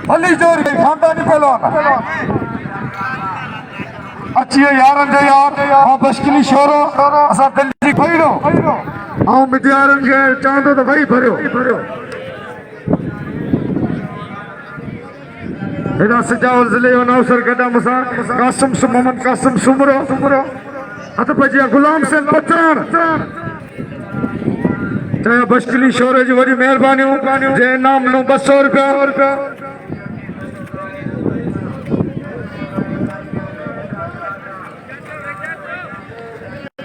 भली जोरी खानदानी पहलवान अच्छी यारन जो यार हाँ बशकिली शोरो असा दिल्ली भईरो हाँ मित्यारन के चांदो तो भाई भरियो इधर सजावल जिले और नौसर गदा मुसा कासिम मोहम्मद कासिम सुमरो अत बजिया गुलाम से पत्रान चाहे बशकिली शोरे जी वरी मेहरबानी जे नाम नो 200 रुपया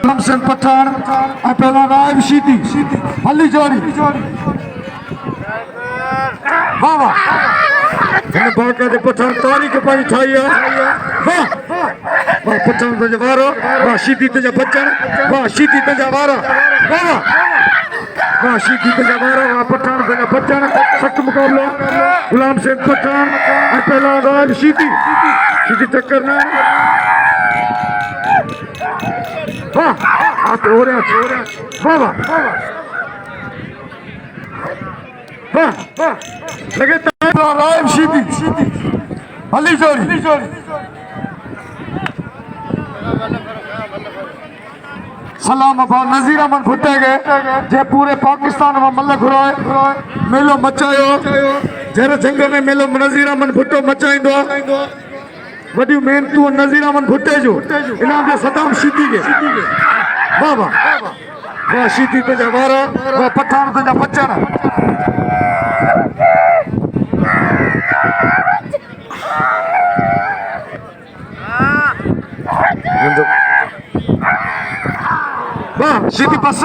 गुलाम से पठान पहला राय शीती हली जोड़ी वाह वाह बाका दे पठान तारीख पाई ठाई वाह वाह पठान ते जवारो वाह शीती ते बच्चन वाह शीती ते जवारो वाह वाह शीती ते जवारो वाह पठान ते बच्चन सख्त मुकाबला गुलाम से पठान पहला राय शीती टक्कर ना वाह आते हो रहा वाह वाह वाह लगे राय शीती हली जोड़ी सलाम अबा नजीर अहमद भुट्टे गए जे पूरे पाकिस्तान में मलक रोए मेलो मचायो जर जंग में मेलो नजीर अहमद भुट्टो मचाइंदो वडी मेहनतू नजीर अहमद भुट्टे जो इनाम दे सदाम शीती के वाह वाह वाह शीती ते जवारा वाह पठान ते बच्चन वाह शीती बस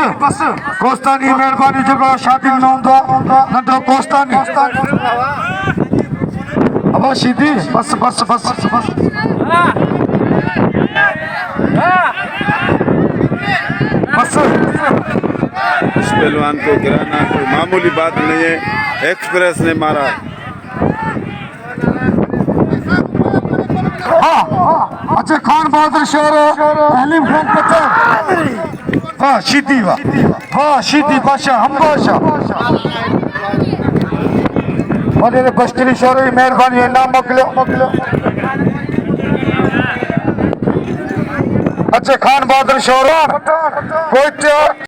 कोस्तानी मेहरबानी जो शादी में होंदो नंढो कोस्तानी अब शीती बस बस बस बस बस इस पहलवान को गिराना कोई मामूली बात नहीं है एक्सप्रेस ने मारा अच्छा खान बहादुर शोर हलीम खान पत्थर वाह शीती वाह शीती बादशाह हम बादशाह वॾे बशकिली शोर जी मेहरबानी नाम मोकिलियो अच्छा खान बहादुर शोर कोई